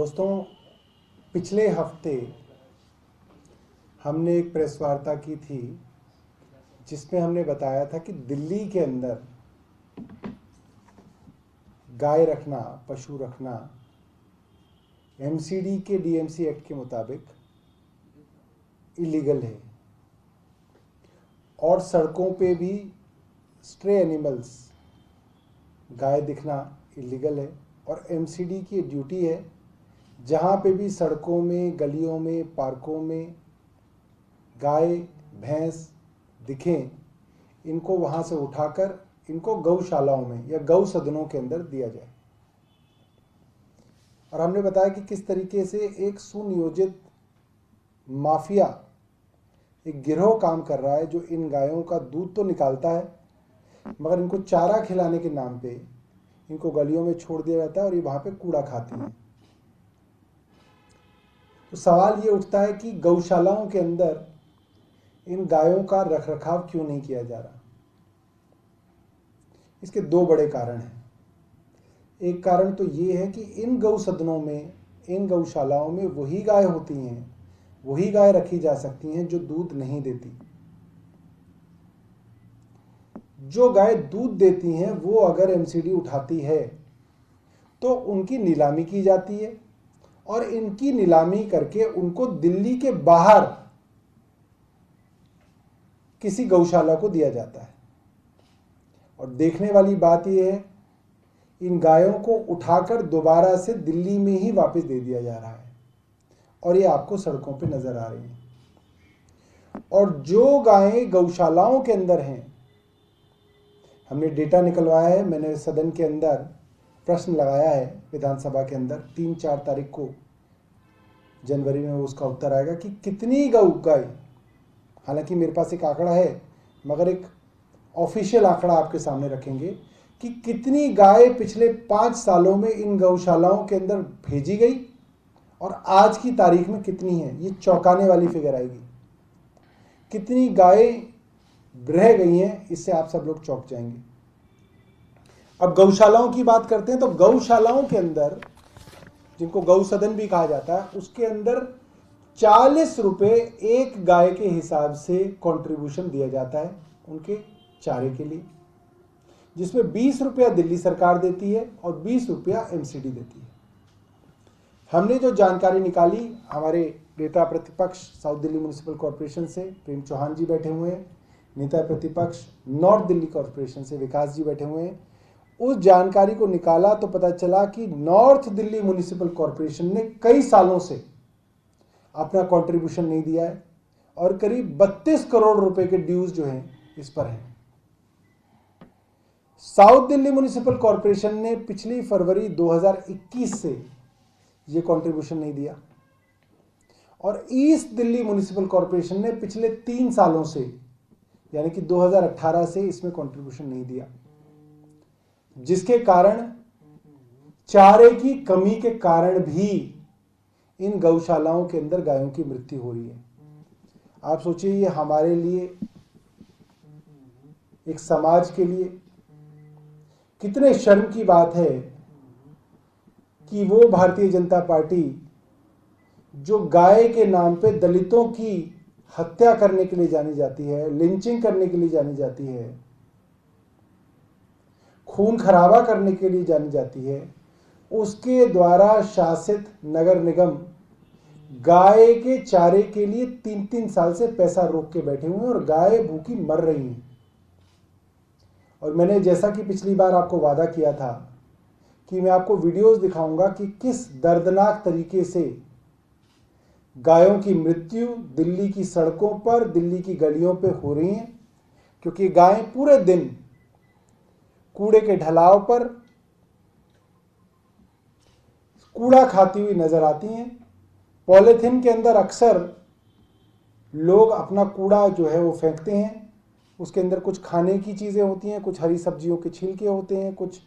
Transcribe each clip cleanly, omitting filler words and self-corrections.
दोस्तों, पिछले हफ्ते हमने एक प्रेस वार्ता की थी जिसमें हमने बताया था कि दिल्ली के अंदर गाय रखना, पशु रखना एमसीडी के डीएमसी एक्ट के मुताबिक इलीगल है और सड़कों पे भी स्ट्रे एनिमल्स गाय दिखना इलीगल है। और एमसीडी की ड्यूटी है जहाँ पे भी सड़कों में, गलियों में, पार्कों में गाय भैंस दिखें, इनको वहाँ से उठाकर इनको गौशालाओं में या गौ सदनों के अंदर दिया जाए। और हमने बताया कि किस तरीके से एक सुनियोजित माफिया, एक गिरोह काम कर रहा है जो इन गायों का दूध तो निकालता है मगर इनको चारा खिलाने के नाम पे इनको गलियों में छोड़ दिया जाता है और ये वहाँ पे कूड़ा खाती हैं। तो सवाल ये उठता है कि गौशालाओं के अंदर इन गायों का रखरखाव क्यों नहीं किया जा रहा। इसके दो बड़े कारण हैं। एक कारण तो ये है कि इन गौ सदनों में, इन गौशालाओं में वही गाय होती हैं, वही गाय रखी जा सकती हैं जो दूध नहीं देती। जो गाय दूध देती हैं वो अगर एमसीडी उठाती है तो उनकी नीलामी की जाती है और इनकी नीलामी करके उनको दिल्ली के बाहर किसी गौशाला को दिया जाता है। और देखने वाली बात यह है, इन गायों को उठाकर दोबारा से दिल्ली में ही वापस दे दिया जा रहा है और ये आपको सड़कों पे नजर आ रही हैं। और जो गायें गौशालाओं के अंदर हैं, हमने डेटा निकलवाया है, मैंने सदन के अंदर प्रश्न लगाया है विधानसभा के अंदर, 3-4 तारीख को जनवरी में उसका उत्तर आएगा कि कितनी गाय, हालांकि मेरे पास एक आंकड़ा है मगर एक ऑफिशियल आंकड़ा आपके सामने रखेंगे कि कितनी गाय पिछले 5 सालों में इन गौशालाओं के अंदर भेजी गई और आज की तारीख में कितनी है। ये चौंकाने वाली फिगर आएगी। कितनी गायें रह गई हैं, इससे आप सब लोग चौंक जाएंगे। अब गौशालाओं की बात करते हैं तो गौशालाओं के अंदर, जिनको गौ सदन भी कहा जाता है, उसके अंदर 40 रुपये एक गाय के हिसाब से कंट्रीब्यूशन दिया जाता है उनके चारे के लिए, जिसमें 20 रुपया दिल्ली सरकार देती है और 20 रुपया एमसीडी देती है। हमने जो जानकारी निकाली, हमारे नेता प्रतिपक्ष साउथ दिल्ली म्युनिसिपल कॉरपोरेशन से प्रेम चौहान जी बैठे हुए हैं, नेता प्रतिपक्ष नॉर्थ दिल्ली कॉरपोरेशन से विकास जी बैठे हुए हैं। उस जानकारी को निकाला तो पता चला कि नॉर्थ दिल्ली म्युनिसिपल कॉरपोरेशन ने कई सालों से अपना कंट्रीब्यूशन नहीं दिया है और करीब 32 करोड़ रुपए के ड्यूज जो हैं इस पर हैं। साउथ दिल्ली म्युनिसिपल कॉरपोरेशन ने पिछली फरवरी 2021 से यह कंट्रीब्यूशन नहीं दिया और ईस्ट दिल्ली म्युनिसिपल कॉरपोरेशन ने पिछले 3 सालों से, यानी कि 2018 से इसमें कंट्रीब्यूशन नहीं दिया, जिसके कारण चारे की कमी के कारण भी इन गौशालाओं के अंदर गायों की मृत्यु हो रही है। आप सोचिए, ये हमारे लिए, एक समाज के लिए कितने शर्म की बात है कि वो भारतीय जनता पार्टी जो गाय के नाम पे दलितों की हत्या करने के लिए जानी जाती है, लिंचिंग करने के लिए जानी जाती है, खून खराबा करने के लिए जानी जाती है, उसके द्वारा शासित नगर निगम गाय के चारे के लिए 3-3 साल से पैसा रोक के बैठे हुए हैं और गाय भूखी मर रही हैं। और मैंने, जैसा कि पिछली बार आपको वादा किया था कि मैं आपको वीडियोस दिखाऊंगा कि किस दर्दनाक तरीके से गायों की मृत्यु दिल्ली की सड़कों पर, दिल्ली की गलियों पे हो रही हैं, क्योंकि गायें पूरे दिन कूड़े के ढलाव पर कूड़ा खाती हुई नजर आती हैं। पॉलीथिन के अंदर अक्सर लोग अपना कूड़ा जो है वो फेंकते हैं, उसके अंदर कुछ खाने की चीज़ें होती हैं, कुछ हरी सब्जियों के छिलके होते हैं, कुछ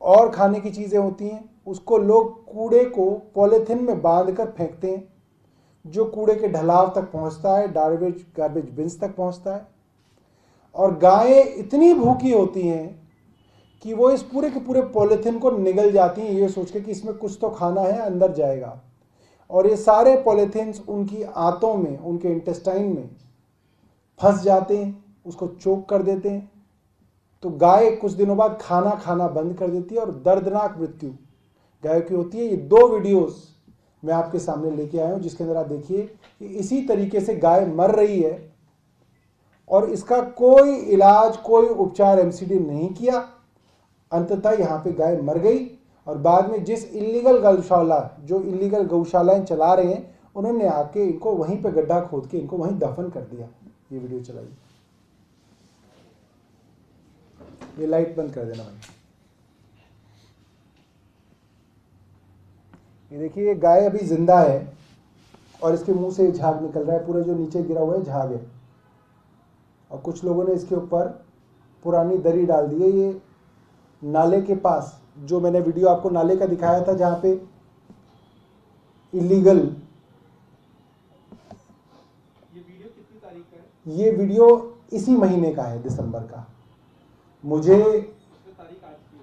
और खाने की चीज़ें होती हैं, उसको लोग कूड़े को पॉलीथिन में बांध कर फेंकते हैं, जो कूड़े के ढलाव तक पहुंचता है, गार्बेज बिन्स तक पहुंचता है। और गायें इतनी भूखी होती हैं कि वो इस पूरे के पूरे पॉलीथिन को निगल जाती हैं ये सोच के कि इसमें कुछ तो खाना है, अंदर जाएगा, और ये सारे पॉलीथिन्स उनकी आंतों में, उनके इंटेस्टाइन में फंस जाते हैं, उसको चोक कर देते हैं। तो गाय कुछ दिनों बाद खाना खाना बंद कर देती है और दर्दनाक मृत्यु गाय की होती है। ये 2 वीडियोस मैं आपके सामने लेके आया हूं जिसके अंदर आप देखिए कि इसी तरीके से गाय मर रही है और इसका कोई इलाज, कोई उपचार एमसीडी नहीं किया। अंततः यहाँ पे गाय मर गई और बाद में जिस इलीगल गौशाला, जो इलीगल गौशालाएं चला रहे हैं, उन्होंने आके इनको वहीं पे गड्ढा खोद के इनको वहीं दफन कर दिया। ये वीडियो चलाइए, ये लाइट बंद कर देना भाई। ये देखिए, ये गाय अभी जिंदा है और इसके मुंह से झाग निकल रहा है, पूरा जो नीचे गिरा हुआ है झाग है। और कुछ लोगों ने इसके ऊपर पुरानी दरी डाल दी है। ये नाले के पास, जो मैंने वीडियो आपको नाले का दिखाया था जहां पे इलीगल, ये वीडियो कितनी तारीख का है? ये वीडियो इसी महीने का है, दिसंबर का। मुझे तारीख आज की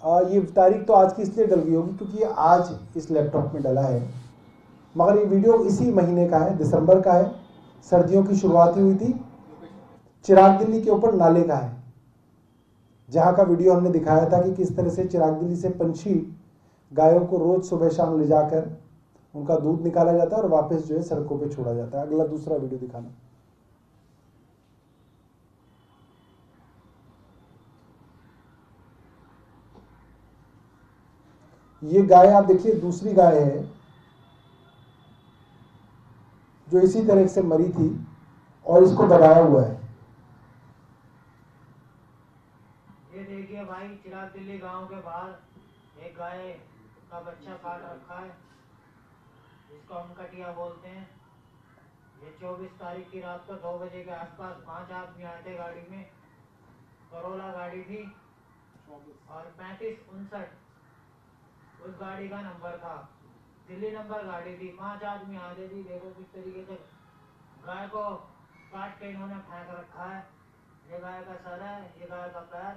है। ये तारीख तो आज की इसलिए डल गई होगी क्योंकि ये आज इस लैपटॉप में डला है, मगर ये वीडियो इसी महीने का है, दिसंबर का है। सर्दियों की शुरुआत हुई थी। चिराग दिल्ली के ऊपर नाले का है, जहाँ का वीडियो हमने दिखाया था कि किस तरह से चिराग दिल्ली से पंछी गायों को रोज सुबह शाम ले जाकर उनका दूध निकाला जाता है और वापस जो है सड़कों पे छोड़ा जाता है। अगला दूसरा वीडियो दिखाना। ये गाय आप देखिए, दूसरी गाय है जो इसी तरह से मरी थी और इसको दबाया हुआ है। ये देखिए भाई, चिराग दिल्ली गांव के बाहर एक गाय का बच्चा काट रखा है, जिसको हम कटिया बोलते हैं। ये 24 तारीख की रात को 2 बजे के आसपास 5 आदमी आए थे गाड़ी में। करोला गाड़ी थी और 3559 उस गाड़ी का नंबर था। दिल्ली नंबर गाड़ी थी। 5 आदमी आते थी। देखो किस तरीके से गाय को काट के इन्होंने फेंक रखा है। ये गाय का सर है, ये गाय का पैर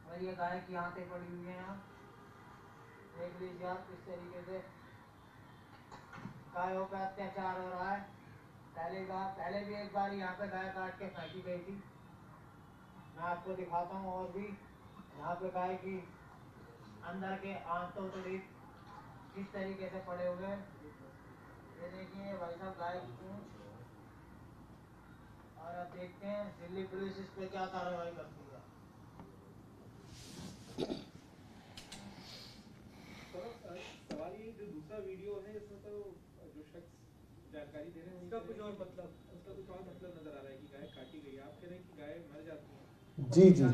और ये गाय की आंतें पड़ी हुई हैं। यहाँ देख लीजिए आप किस तरीके से गायों पे अत्याचार हो रहा है। पहले भी एक बार यहाँ पे गाय काट के फेंकी गई थी। मैं आपको दिखाता हूँ और भी यहाँ पे गाय की अंदर के आंतों तोड़ी किस तरीके से पड़े हुए हैं। ये देखिए भाई साहब, गाय की पूंछ। और अब देखते हैं दिल्ली पुलिस इस पे क्या कार्रवाई करती है। सवाल ये, जो दूसरा वीडियो है इसमें तो जो शख्स जानकारी दे रहे हैं उसका कुछ और मतलब नजर आ रहा है कि गाय काटी गई। आप कह रहे हैं कि गाय मर जाती है। जी जी जी,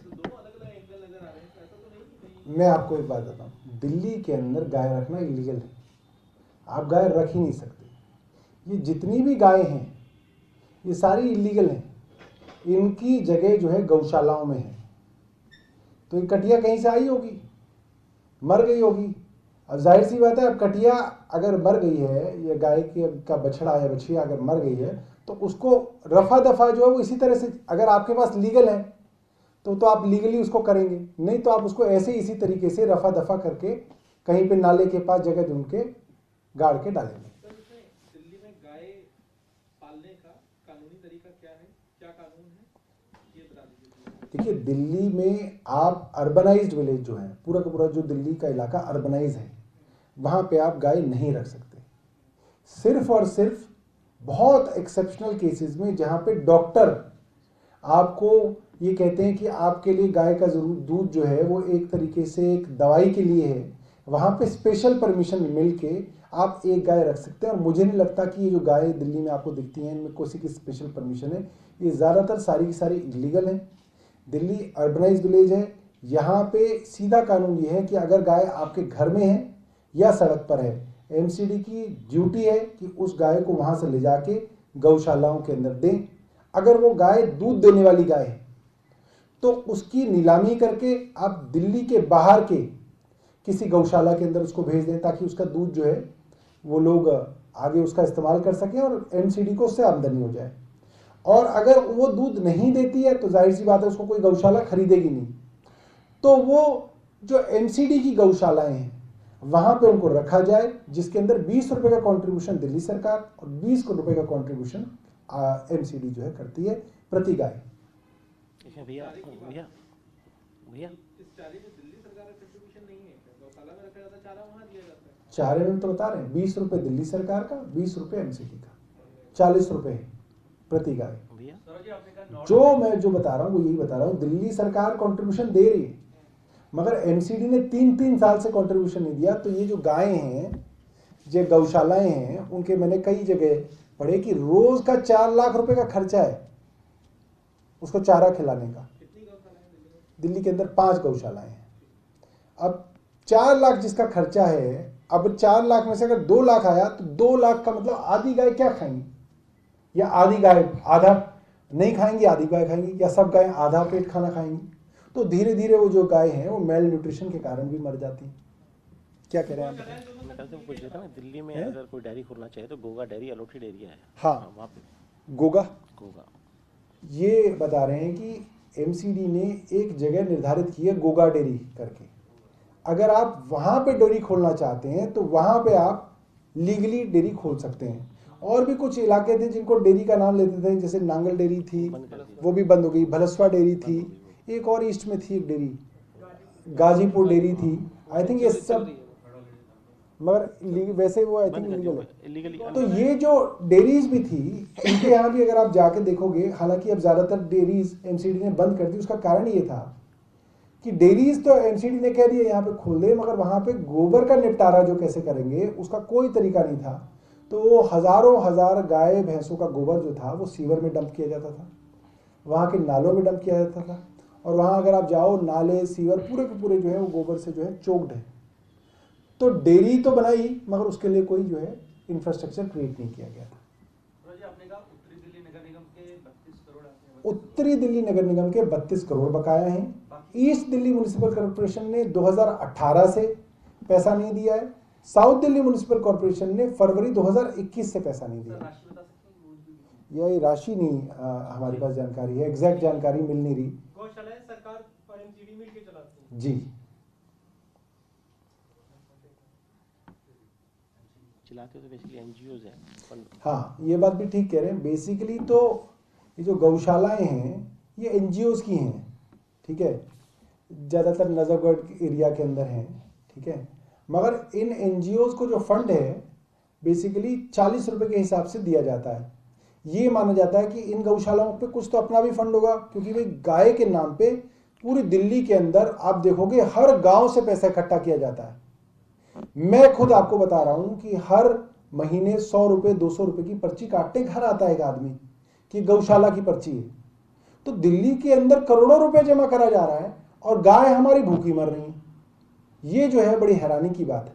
दोनों अलग अलग एंगल नजर आ रहे हैं। ऐसा तो नहीं? मैं आपको एक बात बताऊं, दिल्ली के अंदर गाय रखना इलीगल है। आप गाय रख ही नहीं सकते। ये जितनी भी गायें हैं ये सारी इलीगल हैं। इनकी जगह जो है गौशालाओं में है। तो ये कटिया कहीं से आई होगी, मर गई होगी। अब जाहिर सी बात है, अब कटिया अगर मर गई है, ये गाय का बछड़ा या बछिया अगर मर गई है, तो उसको रफा दफा जो है वो इसी तरह से, अगर आपके पास लीगल है तो आप लीगली उसको करेंगे, नहीं तो आप उसको ऐसे इसी तरीके से रफा दफा करके कहीं पे नाले के पास जगह ढूंढ के गाड़ के डालेंगे। दिल्ली में गाय पालने का कानूनी तरीका क्या है? क्या कानून है ये बता दीजिए। देखिए, दिल्ली में आप अर्बनाइज्ड विलेज जो है, पूरा का पूरा जो दिल्ली का इलाका अर्बनाइज है, वहाँ पे आप गाय नहीं रख सकते। सिर्फ और सिर्फ बहुत एक्सेप्शनल केसेस में, जहाँ पे डॉक्टर आपको ये कहते हैं कि आपके लिए गाय का जरूर दूध जो है वो एक तरीके से एक दवाई के लिए है, वहाँ पे स्पेशल परमिशन मिल के आप एक गाय रख सकते हैं। और मुझे नहीं लगता कि ये जो गाय दिल्ली में आपको दिखती हैं इनमें किसी की स्पेशल परमिशन है। ये ज़्यादातर सारी की सारी इलीगल हैं। दिल्ली अर्बनाइज विलेज है, यहाँ पे सीधा कानून ये है कि अगर गाय आपके घर में है या सड़क पर है, एमसीडी की ड्यूटी है कि उस गाय को वहाँ से ले जाके गौशालाओं के अंदर दें। अगर वो गाय दूध देने वाली गाय है तो उसकी नीलामी करके आप दिल्ली के बाहर के किसी गौशाला के अंदर उसको भेज दें, ताकि उसका दूध जो है वो लोग आगे उसका इस्तेमाल कर सकें और एमसीडी को उससे आमदनी हो जाए। और अगर वो दूध नहीं देती है तो जाहिर सी बात है उसको कोई गौशाला खरीदेगी नहीं। तो वो जो एमसीडी की गौशालाएं हैं वहां पे उनको रखा जाए, जिसके अंदर 20 रुपए का कंट्रीब्यूशन दिल्ली सरकार और 20 रुपए का कंट्रीब्यूशन एमसीडी जो है करती है प्रति गाय। भैया भैया भैया इस चारे में दिल्ली सरकार का कंट्रीब्यूशन नहीं है, गौशाला में रखा जाता है चारा, वहां दिया जाता है। चारे में तो बता रहे हैं 20 रुपए दिल्ली सरकार का, 20 रुपए एमसीडी का, 40 रुपए प्रति गाय। जो मैं जो बता रहा हूँ वो यही बता रहा हूँ, दिल्ली सरकार कंट्रीब्यूशन दे रही है मगर एमसीडी ने 3-3 साल से कंट्रीब्यूशन नहीं दिया। तो ये जो गायें हैं, जो गौशालाएं हैं, उनके मैंने कई जगह पढ़े कि रोज का 4 लाख रुपए का खर्चा है उसको चारा खिलाने का। दिल्ली के अंदर 5 गौशालाएं हैं। अब 4 लाख जिसका खर्चा है, अब 4 लाख में से अगर 2 लाख आया तो 2 लाख का मतलब आधी गाय क्या खाएंगी, या आधी गाय आधा नहीं खाएंगी, आधी गाय खाएंगी, या सब गाय आधा पेट खाना खाएंगी। तो धीरे धीरे वो जो गाय हैं वो मेल न्यूट्रिशन के कारण भी मर जाती। क्या कह रहे हैं आप? मैं कहते पूछ रहा था ना, दिल्ली में अगर कोई डेयरी खोलना चाहे तो गोगा डेयरी अलॉटेड एरिया है। हाँ, वहाँ पे गोगा गोगा ये बता रहे हैं कि एमसीडी ने एक जगह निर्धारित की है गोगा डेयरी करके। अगर आप वहाँ पे डेयरी खोलना चाहते हैं तो वहाँ पे आप लीगली डेयरी खोल सकते हैं। और भी कुछ इलाके थे जिनको डेयरी का नाम लेते थे, जैसे नांगल डेयरी थी वो भी बंद हो गई, भलसवा डेयरी थी, एक और ईस्ट में थी एक डेयरी, गाजीपुर डेयरी थी। आई थिंक ये सब मगर वैसे वो आई थिंक लीगल है। तो ये जो डेयरीज भी थी इनके यहाँ भी अगर आप जाके देखोगे, हालांकि अब ज्यादातर डेयरीज एमसीडी ने बंद कर दी। उसका कारण ये था कि डेयरीज तो एमसीडी ने कह दिया यहाँ पे खोल दे, मगर वहां पे गोबर का निपटारा जो कैसे करेंगे उसका कोई तरीका नहीं था। तो वो हजारों हजार गाय भैंसों का गोबर जो था वो सीवर में डंप किया जाता था, वहाँ के नालों में डंप किया जाता था। और वहाँ अगर आप जाओ, नाले सीवर पूरे के पूरे जो है वो गोबर से जो है चोक्ड है। तो डेयरी तो बनाई मगर उसके लिए कोई जो है इंफ्रास्ट्रक्चर क्रिएट नहीं किया गया था। उत्तरी दिल्ली नगर निगम के 32 करोड़ बकाया हैं। ईस्ट दिल्ली म्युनिसिपल कॉर्पोरेशन ने 2018 से पैसा नहीं दिया है। साउथ दिल्ली म्युनिसिपल कॉर्पोरेशन ने फरवरी 2021 से पैसा नहीं दिया। यह राशि नहीं हमारे पास जानकारी है, एग्जैक्ट जानकारी मिल नहीं रही। गौशालाएं सरकार और एमसीडी मिलकर चलाती हैं। जी चलाते तो बेसिकली एनजीओज हैं। हाँ, ये बात भी ठीक कह रहे हैं। बेसिकली तो ये जो गौशालाएं हैं ये एनजीओज की हैं, ठीक है, ज़्यादातर नजफगढ़ एरिया के अंदर हैं, ठीक है। मगर इन एनजीओज को जो फंड है बेसिकली 40 रुपए के हिसाब से दिया जाता है। ये माना जाता है कि इन गौशालाओं पे कुछ तो अपना भी फंड होगा, क्योंकि भाई गाय के नाम पे पूरी दिल्ली के अंदर आप देखोगे हर गांव से पैसा इकट्ठा किया जाता है। मैं खुद आपको बता रहा हूं कि हर महीने 100 रुपए 200 रुपए की पर्ची काटने घर आता है एक आदमी कि गौशाला की पर्ची है। तो दिल्ली के अंदर करोड़ों रुपए जमा करा जा रहा है और गाय हमारी भूखी मर रही है। ये जो है बड़ी हैरानी की बात है।